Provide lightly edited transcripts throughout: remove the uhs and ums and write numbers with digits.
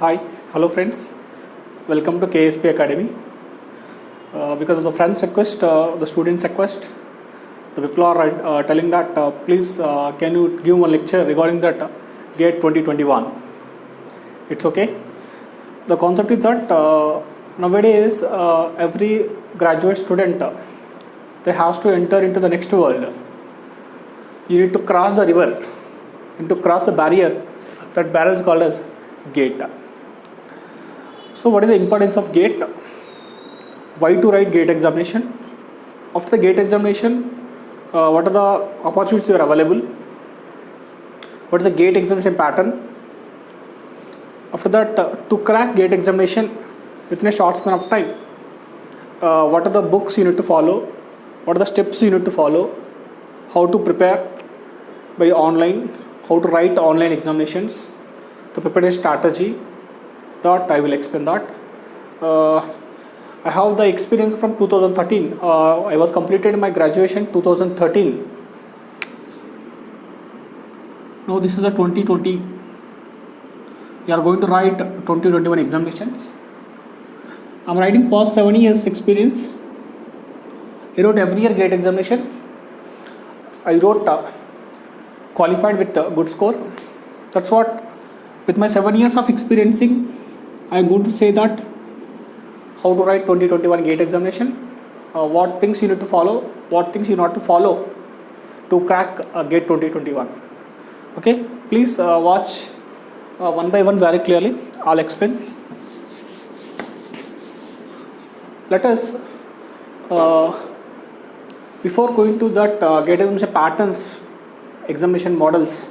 Hi, hello friends. Welcome to KSP Academy. Because of the friends' request, the students' request, the people are telling that please can you give one lecture regarding that GATE 2021. It's okay. The concept is that nowadays every graduate student they has to enter into the next world. You need to cross the river, and to cross the barrier. That barrier is called as GATE. So what is the importance of GATE? Why to write GATE examination? After the GATE examination, what are the opportunities that are available? What is the GATE examination pattern? After that, to crack GATE examination within a short span of time, what are the books you need to follow? What are the steps you need to follow? How to prepare by online? How to write online examinations? The preparation strategy. That I will explain that. I have the experience from 2013. I was completed my graduation 2013. Now this is a 2020. We are going to write 2021 examinations. I am writing past 7 years experience. I wrote every year GATE examination. I wrote qualified with good score. That's what. With my 7 years of experiencing, I am going to say that how to write 2021 GATE examination, what things you need to follow, what things you not to follow to crack GATE 2021. Okay, please watch one by one very clearly. I'll explain. Let us, before going to that GATE examination patterns, examination models,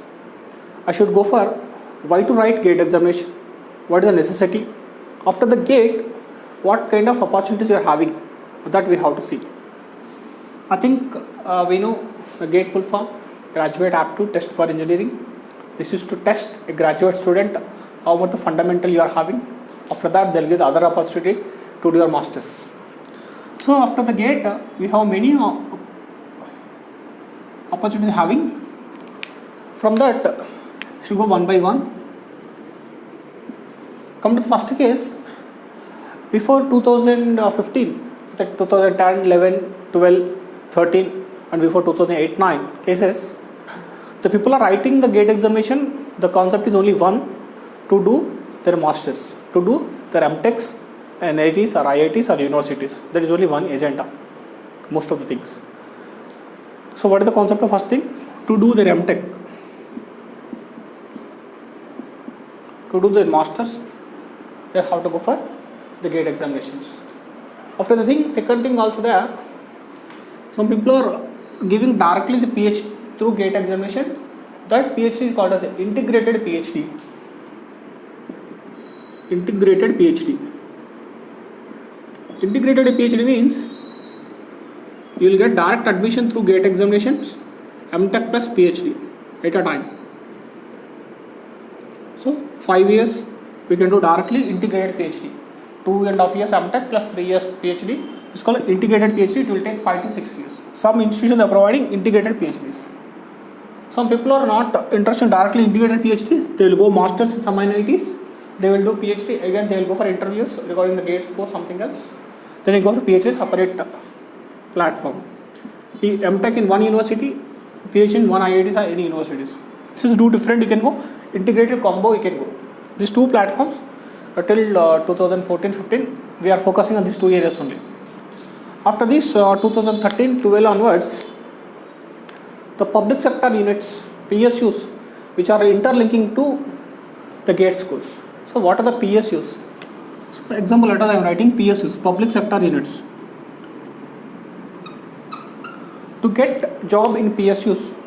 I should go for why to write GATE examination. What is the necessity? After the GATE, what kind of opportunities you are having? That we have to see. I think we know the GATE full form, Graduate Aptitude Test for Engineering. This is to test a graduate student how much the fundamental you are having. After that, they will give the other opportunity to do your masters. So after the GATE, we have many opportunities having. From that, we should go one by one. Come to the first case. Before 2015, that 2010, 11, 12, 13 and before 2008-9 cases, the people are writing the GATE examination. The concept is only one, to do their masters, to do their MTechs, NITs or IITs or universities. There is only one agenda, most of the things. So what is the concept of first thing? To do their MTech, to do their masters, they have to go for the GATE examinations. After the thing, second thing also there, some people are giving directly the PhD through GATE examination. That PhD is called as an integrated PhD. Integrated PhD. Integrated PhD means you will get direct admission through GATE examinations, MTech plus PhD at a time. So 5 years we can do directly integrated PhD. 2.5 years MTech plus 3 years PhD. It's called integrated PhD. It will take 5 to 6 years. Some institutions are providing integrated PhDs. Some people are not interested in directly integrated PhD. They will go masters in some NITs. They will do PhD. Again, they will go for interviews regarding the GATE score, something else. Then they go for PhD separate platform. MTech in one university, PhD in one IITs or any universities. This is two different. You can go integrated combo. You can go. These two platforms till 2014-15, we are focusing on these two areas only. After this 2013-12 onwards, the public sector units, PSUs, which are interlinking to the GATE scores. So what are the PSUs? So for example, let us I am writing PSUs, public sector units. To get job in PSUs,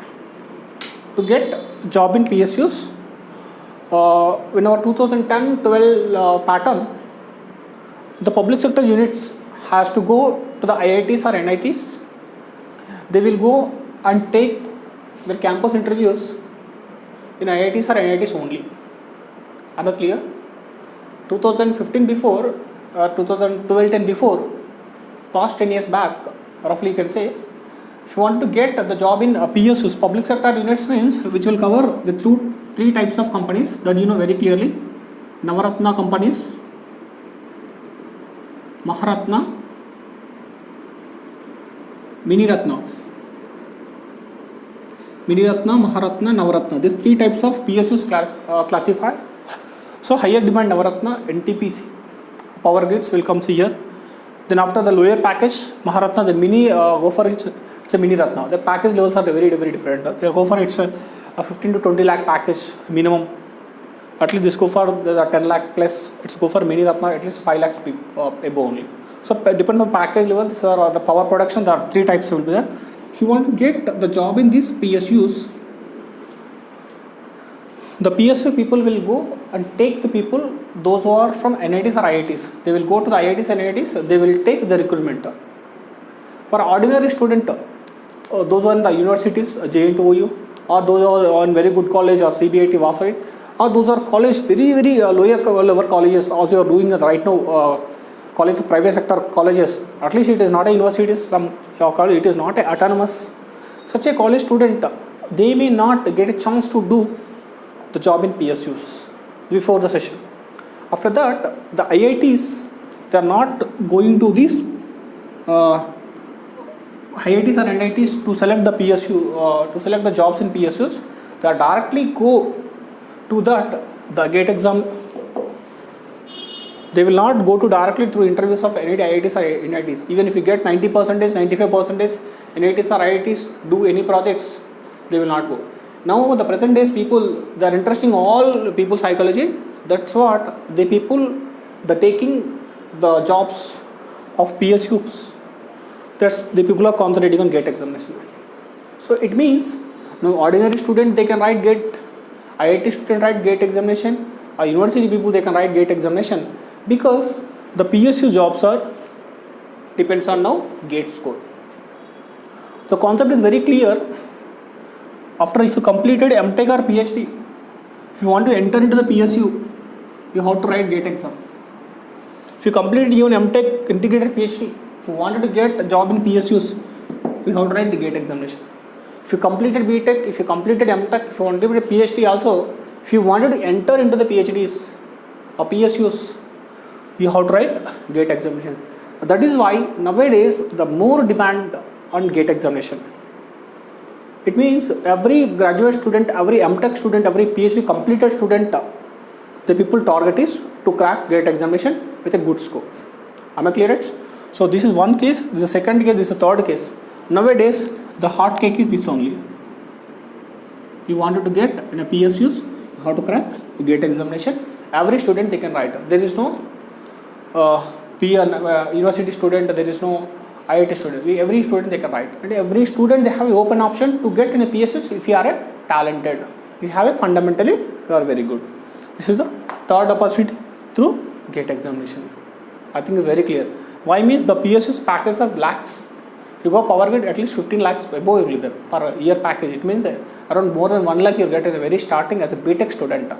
in our 2010-12 pattern, the public sector units has to go to the IITs or NITs. They will go and take their campus interviews in IITs or NITs only. Am I clear? 2015 before, 2012 and before, past 10 years back, roughly you can say, if you want to get the job in PSUs, public sector units means, which will cover the three types of companies that you know very clearly. Navaratna companies, Maharatna, Miniratna, Maharatna, Navaratna. These three types of PSUs classified. So higher demand Navaratna, NTPC, Power Grids will come here. Then after the lower package, Maharatna, the mini go for it's a Mini Ratna. The package levels are very different. They go for it's a 15 to 20 lakh package minimum. At least this go for the 10 lakh plus. It's go for Mini Ratna at least 5 lakhs above only. So depends on package level. Sir, the power production, there are three types will be there. If you want to get the job in these PSUs, the PSU people will go and take the people, those who are from NITs or IITs. They will go to the IITs and NITs, they will take the recruitment. For ordinary student, those who are in the universities, JNTOU, or those who are in very good college or CBIT, Vasai, or those are college, very lower level colleges, as you are doing right now, college, private sector colleges, at least it is not a university, some college, it is not a autonomous. Such a college student, they may not get a chance to do the job in PSUs before the session. After that, the IITs, they are not going to these IITs or NITs to select the PSU, to select the jobs in PSUs. They are directly go to that, the GATE exam. They will not go to directly through interviews of any IITs or NITs. Even if you get 90%, 95%, NITs or IITs do any projects, they will not go. Now the present days people, they are interesting all people psychology. That's what the people, the taking the jobs of PSUs. That's the people are concentrating on GATE examination. So it means now ordinary student they can write GATE, IIT student write GATE examination, or university people they can write GATE examination, because the PSU jobs are depends on now GATE score. The concept is very clear. After if you completed MTech or PhD, if you want to enter into the PSU, you have to write GATE exam. If you completed even MTech, integrated PhD, if you wanted to get a job in PSUs, you have to write the GATE examination. If you completed BTech, if you completed MTech, if you wanted to do a PhD also, if you wanted to enter into the PhDs or PSUs, you have to write GATE examination. That is why nowadays the more demand on GATE examination. It means every graduate student, every MTech student, every PhD completed student, the people target is to crack GATE examination with a good score. Am I clear? So this is one case, this is the second case, this is the third case. Nowadays, the hot cake is this only. You wanted to get in a PSUs, how to crack GATE examination. Every student they can write. There is no university student, there is no IIT student. Every student they can write. And every student they have an open option to get in a PSUs if you are a talented. If you have a fundamentally, you are very good. This is the third opportunity through GATE examination. I think it's very clear. Why means the PSUs package are lakhs. You go Power Grid at least 15 lakhs above every per year package. It means around more than 1 lakh you get at the very starting as a BTech student.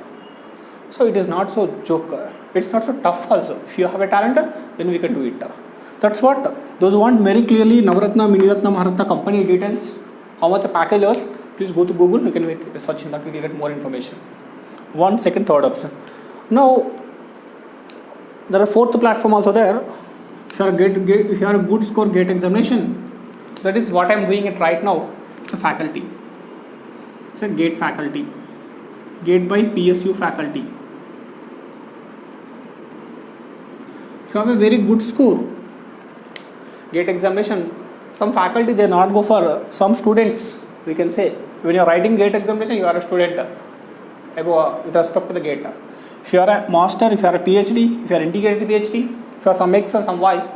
So it is not so joke. It's not so tough also. If you have a talent, then we can do it. That's what those who want very clearly Navaratna, Miniratna, Maharatna company details, how much the package was, please go to Google, you can search in that, you will get more information. One, second, third option. Now, there are fourth platform also there. If you are a good score GATE examination, that is what I am doing it right now. It's a faculty. It's a GATE faculty. GATE by PSU faculty. If you have a very good score, GATE examination, some faculty they not go for some students, we can say, when you are writing GATE examination, you are a student with respect to the GATE. If you are a master, if you are a PhD, if you are integrated PhD, if you are some X and some Y,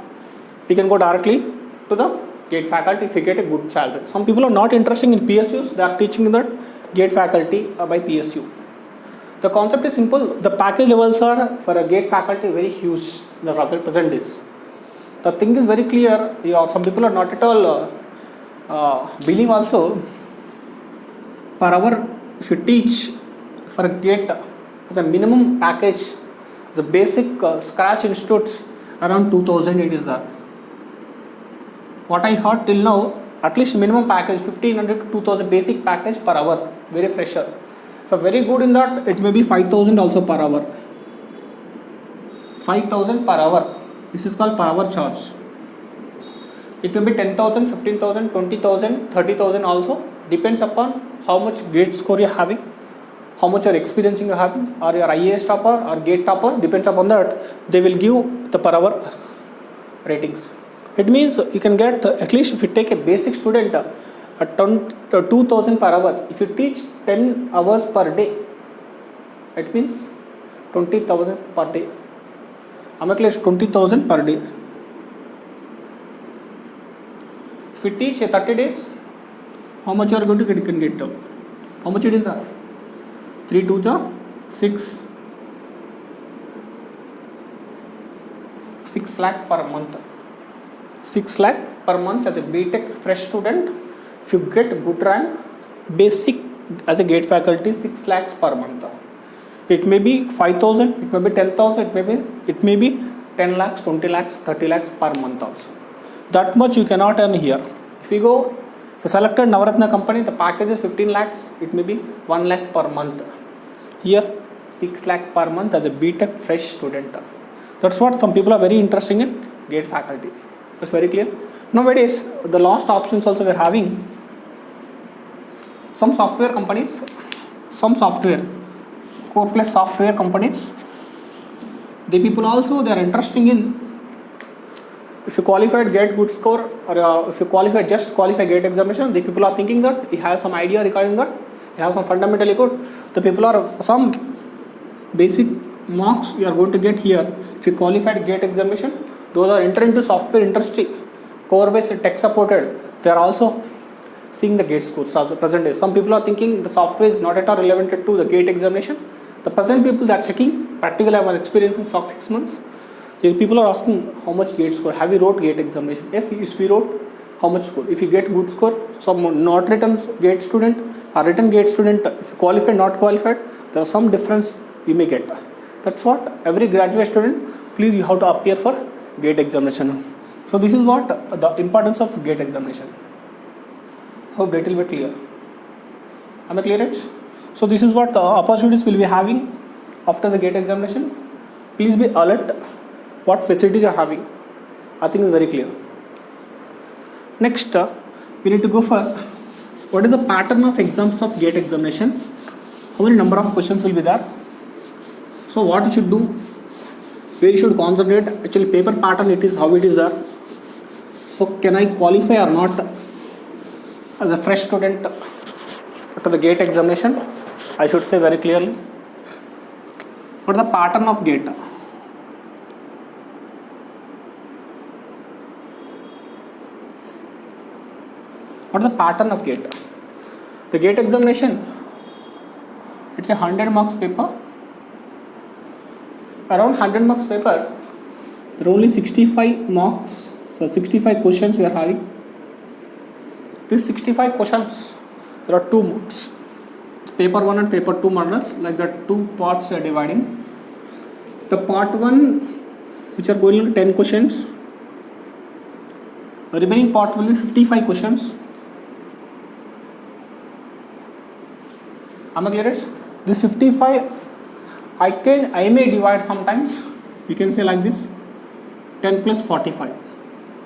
you can go directly to the GATE faculty if you get a good salary. Some people are not interested in PSUs, they are teaching in that GATE faculty by PSU. The concept is simple. The package levels are for a GATE faculty very huge. The present is. The thing is very clear. Some people are not at all believe also. Per hour, if you teach for a GATE as a minimum package, the basic scratch institutes around 2000 it is there. What I heard till now, at least minimum package 1500 to 2000 basic package per hour, very fresher. So very good in that, it may be 5000 also per hour. 5,000 per hour. This is called per hour charge. It may be 10,000, 15,000, 20,000, 30,000 also. Depends upon how much gate score you're having, how much you're experiencing you're having, or your IAS topper or gate topper. Depends upon that. They will give the per hour ratings. It means you can get at least if you take a basic student at 2,000 per hour. If you teach 10 hours per day, it means 20,000 per day. I'm at least 20,000 per day. If you teach 30 days, how much you are going to get? You can get how much it is? 3 2 6 6 lakh per month. 6 lakh per month as a BTech fresh student. If you get good rank, basic as a gate faculty, 6 lakhs per month. It may be 5,000, it may be 10,000, it may be 10 lakhs, 20 lakhs, 30 lakhs per month also. That much you cannot earn here. If you go for selected Navaratna company, the package is 15 lakhs, it may be 1 lakh per month. Here 6 lakh per month as a BTech fresh student. That's what some people are very interested in gate faculty. That's very clear. Nowadays, the last options also we are having some software companies, core plus software companies. The people also they are interested in. If you qualified get good score, or if you just qualify gate examination, the people are thinking that he has some idea regarding that, he has some fundamentally good. The people are some basic marks you are going to get here. If you qualified gate examination, those are entering into software industry, core based tech supported. They are also seeing the gate scores as the present day. Some people are thinking the software is not at all relevant to the gate examination. The present people that are checking, practically I was experiencing for 6 months. The people are asking how much gate score, have you wrote gate examination? If we wrote, how much score? If you get good score, some not written gate student or written gate student, if qualified, not qualified, there is some difference you may get. That's what every graduate student, please you have to appear for gate examination. So this is what the importance of gate examination. Hope little bit clear. Am I clear? So this is what the opportunities will be having after the gate examination. Please be alert what facilities you are having. I think it's very clear. Next, we need to go for what is the pattern of exams of gate examination. How many number of questions will be there? So what you should do, where you should concentrate. Actually paper pattern it is how it is there. So can I qualify or not as a fresh student to the gate examination? I should say very clearly. What is the pattern of gate? What is the pattern of gate? The gate examination, it's a 100 marks paper. Around 100 marks paper, there are only 65 marks. So 65 questions we are having. These 65 questions, there are two modes. Paper 1 and paper 2 models, like that two parts are dividing. The part 1, which are going to 10 questions. The remaining part will be 55 questions. Am I clear? This 55, I may divide sometimes. You can say like this, 10 plus 45.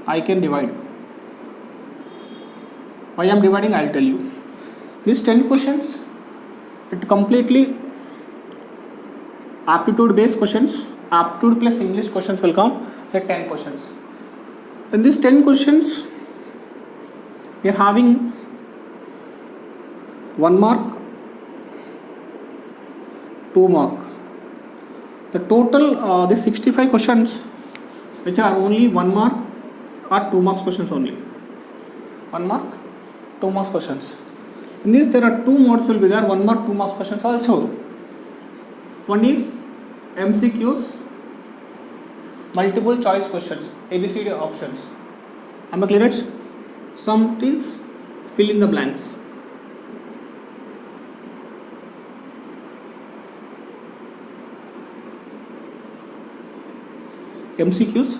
I can divide. Why I am dividing, I will tell you. These 10 questions, it completely aptitude based questions. Aptitude plus English questions will come. Say 10 questions. In these 10 questions, we are having 1 mark, 2 mark. The total, these 65 questions, which are only 1 mark, are 2 marks questions only. 1 mark, 2 marks questions. In this, there are 2 modes will be there, 1 mark, 2 marks questions also. One is MCQs, multiple choice questions, ABCD options. Am I clear? Some is fill in the blanks. MCQs,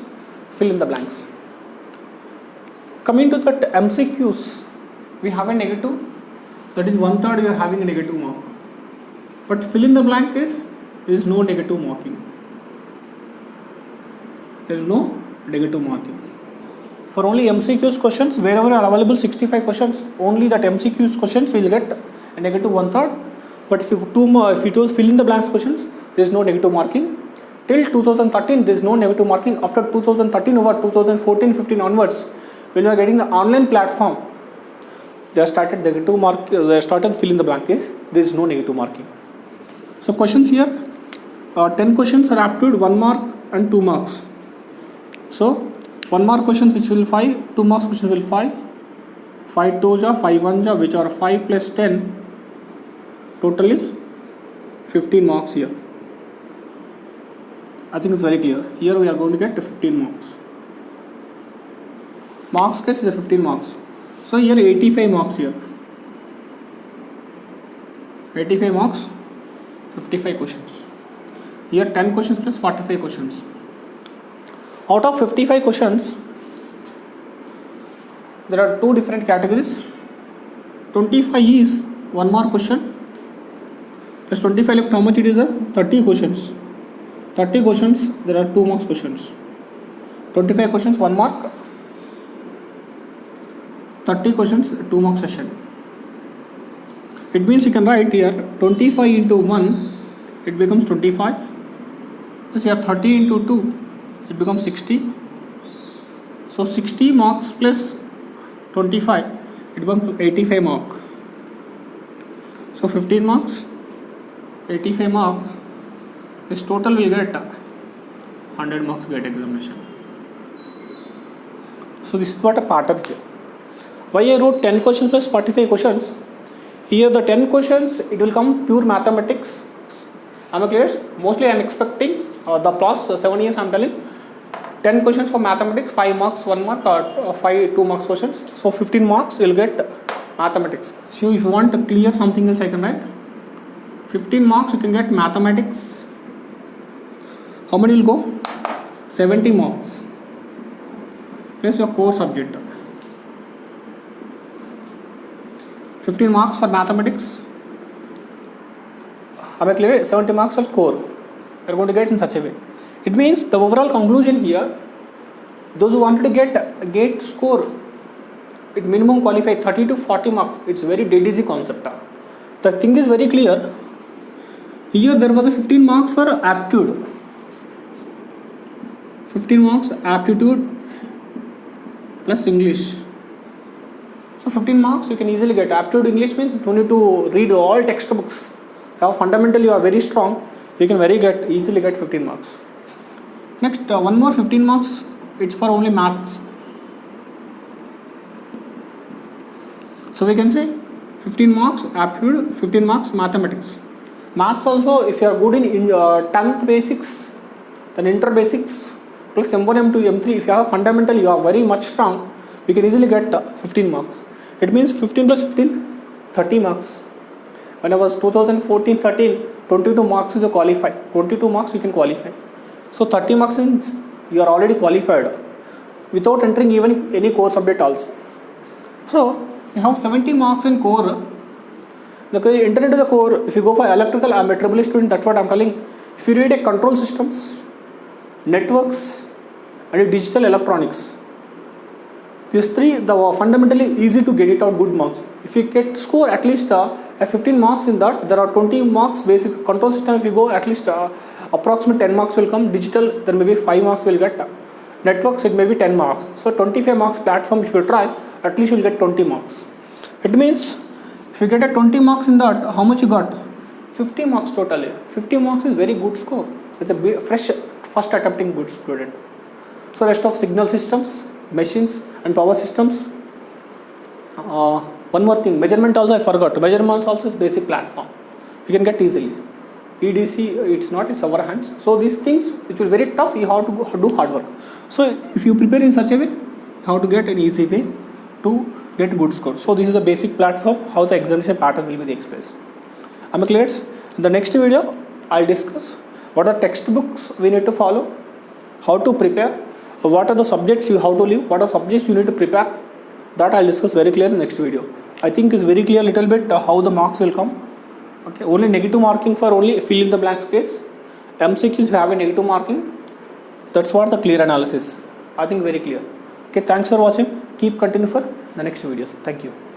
fill in the blanks. Coming to that MCQs, we have a negative, that is 1/3 we are having a negative mark. But fill in the blank is no negative marking. there is no negative marking. For only MCQs questions, wherever are available 65 questions, only that MCQs questions will get a negative 1/3. But if you fill in the blanks questions, there is no negative marking. Till 2013, there is no negative marking. After 2013 over 2014-15 onwards, when you are getting the online platform, they started negative mark. They started filling the blank case. There is no negative marking. So questions here, 10 questions are aptitude, 1 mark and 2 marks. So 1 mark questions which will 5, 2 marks questions will 5, 5 2s are 5 1s are, which are 5 plus 10, totally 15 marks here. I think it's very clear. Here we are going to get 15 marks. Marks case is 15 marks. So here 85 marks here. 85 marks, 55 questions. Here 10 questions plus 45 questions. Out of 55 questions, there are 2 different categories. 25 is 1 mark question. Plus 25 left, how much it is? 30 questions. 30 questions, there are 2 marks questions. 25 questions, 1 mark. 30 questions, 2 mark session. It means you can write here 25 into 1, it becomes 25. Plus here 30 into 2, it becomes 60. So 60 marks plus 25, it becomes 85 mark. So 15 marks, 85 marks. This total will get 100 marks GATE examination. So this is what a pattern here. Why I wrote 10 questions plus 45 questions? Here the 10 questions, it will come pure mathematics. Am I clear? Mostly I am expecting the plus 7 years I am telling. 10 questions for mathematics, 5 marks, 1 mark, or 5 2 marks questions. So 15 marks you will get mathematics. So if you want to clear something else I can write. 15 marks you can get mathematics. How many will go? 70 marks. Plus your core subject. 15 marks for mathematics. Am I clear? 70 marks for core. You are going to get in such a way. It means the overall conclusion here, those who wanted to get a GATE score, it minimum qualify 30 to 40 marks. It's very dead easy concept. The thing is very clear. Here there was a 15 marks for aptitude. 15 marks aptitude plus English. So 15 marks you can easily get. Aptitude English means you need to read all textbooks. How fundamentally you are very strong, you can easily get 15 marks. Next, one more 15 marks, it's for only maths. So we can say 15 marks aptitude, 15 marks mathematics. Maths also, if you are good in 10th basics, then inter basics plus M1, M2, M3, if you have fundamental, you are very much strong, you can easily get 15 marks. It means 15 plus 15, 30 marks. When I was 2014-13, 22 marks is a qualified. 22 marks you can qualify. So 30 marks means you are already qualified without entering even any core subject also. So you have 70 marks in core. If you enter into the core, if you go for electrical, I am a EEE student, that's what I am telling. If you read a control systems, networks and digital electronics, these three, the fundamentally easy to get it out good marks. If you get score at least 15 marks in that, there are 20 marks basic control system. If you go at least approximate 10 marks will come. Digital, there may be 5 marks will get. Networks, it may be 10 marks. So 25 marks platform, if you try, at least you will get 20 marks. It means if you get a 20 marks in that, how much you got? 50 marks totally. 50 marks is very good score. It's a fresh first attempting good student. So rest of signal systems, machines and power systems. One more thing, measurement also I forgot. Measurements also is basic platform. You can get easily. EDC, it's not, it's our hands. So these things which will be very tough, you have to do hard work. So if you prepare in such a way, how to get an easy way to get good score. So this is the basic platform, how the examination pattern will be expressed. Am I clear? In the next video, I'll discuss what are textbooks we need to follow, how to prepare, what are the subjects you have to leave, what are subjects you need to prepare. That I'll discuss very clear in the next video. I think it's very clear little bit how the marks will come. Okay, only negative marking for only fill in the blank space. MCQs have a negative marking. That's what the clear analysis. I think very clear. Okay, thanks for watching. Keep continue for the next videos. Thank you.